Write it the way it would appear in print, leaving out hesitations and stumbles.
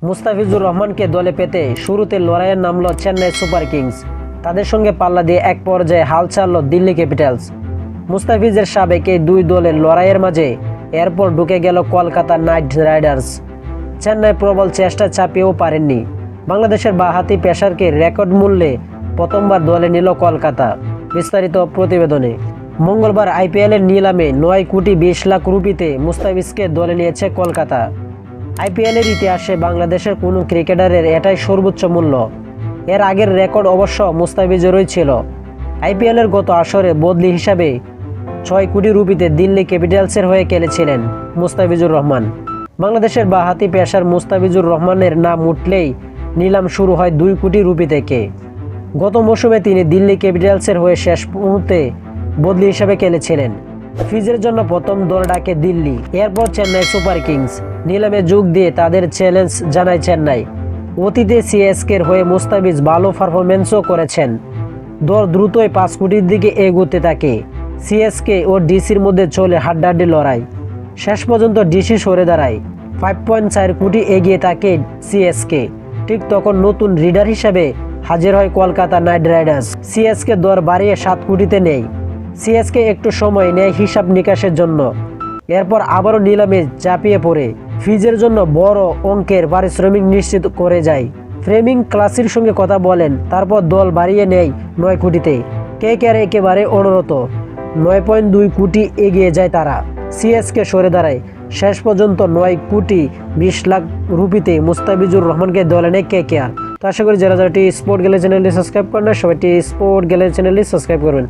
মুস্তাফিজুর রহমানকে দলে পেতে শুরুতে লড়াইয়ে নামল চেন্নাই সুপার কিংস। তাদের সঙ্গে পাল্লা দিয়ে এক পর্যায়ে হাল ছাড়ল দিল্লি ক্যাপিটালস। মুস্তাফিজের সাবেক এই দুই দলের লড়াইয়ের মাঝে এরপর ঢুকে গেল কলকাতা নাইট রাইডার্স। চেন্নাই প্রবল চেষ্টা চাপিয়েও পারেননি। বাংলাদেশের বাঁহাতি পেসারকে রেকর্ড মূল্যে প্রথমবার দলে নিল কলকাতা। বিস্তারিত প্রতিবেদনে। মঙ্গলবার আইপিএলের নিলামে 9 কোটি 20 লাখ রুপিতে মুস্তাফিজকে দলে নিয়েছে কলকাতা। আইপিএলের ইতিহাসে বাংলাদেশের কোনো ক্রিকেটারের এটাই সর্বোচ্চ মূল্য। এর আগের রেকর্ড অবশ্য মুস্তাফিজেরই ছিল। আইপিএলের গত আসরে বদলি হিসাবে 6 কোটি রুপিতে দিল্লি ক্যাপিটালসের হয়ে খেলেছিলেন মুস্তাফিজুর রহমান। বাংলাদেশের বাঁহাতি পেসার মুস্তাফিজুর রহমানের নাম উঠলেই নিলাম শুরু হয় 2 কোটি রুপি থেকে। গত মৌসুমে তিনি দিল্লি ক্যাপিটালসের হয়ে শেষ মুহূর্তে বদলি হিসাবে খেলেছিলেন। ফিজের জন্য প্রথম দল ডাকে দিল্লি, এরপর চেন্নাই সুপার কিংস। নিলামে যোগ দিয়ে তাদের চ্যালেঞ্জ জানায় চেন্নাই। অতীতে সিএসকের হয়ে মুস্তাফিজ ভালো পারফরমেন্সও করেছেন। দল দ্রুতই 5 কোটির দিকে এগোতে থাকে। সিএসকে ও ডিসির মধ্যে চলে হাড্ডাহাড্ডি লড়াই। শেষ পর্যন্ত ডিসি সরে দাঁড়ায়। 5.4 কোটি এগিয়ে থাকে সিএসকে। ঠিক তখন নতুন রিডার হিসাবে হাজির হয় কলকাতা নাইট রাইডার্স। সিএসকে দর বাড়িয়ে 7 কোটিতে নেই। সিএসকে একটু সময় নেয় হিসাব নিকাশের জন্য, এরপর আবারও নিলামে ঝাঁপিয়ে পড়ে ফিজের জন্য বড় অঙ্কের পারিশ্রমিক নিশ্চিত করে যায়। ফ্রেমিং ক্লাসির সঙ্গে কথা বলেন, তারপর দল বাড়িয়ে নেয় 9 কোটিতে। কেকেআর একেবারে অনুরত 9.2 কোটি এগিয়ে যায় তারা। সিএসকে সরে দাঁড়ায়। শেষ পর্যন্ত 9 কোটি 20 লাখ রুপিতে মুস্তাফিজুর রহমানকে দলে নেয় কেকেআর। তো আশা করি যারা যারা স্পোর্ট গ্যালারি চ্যানেলটি সাবস্ক্রাইব করেন না, সবাই স্পোর্ট গ্যালারি চ্যানেলটি সাবস্ক্রাইব করবেন।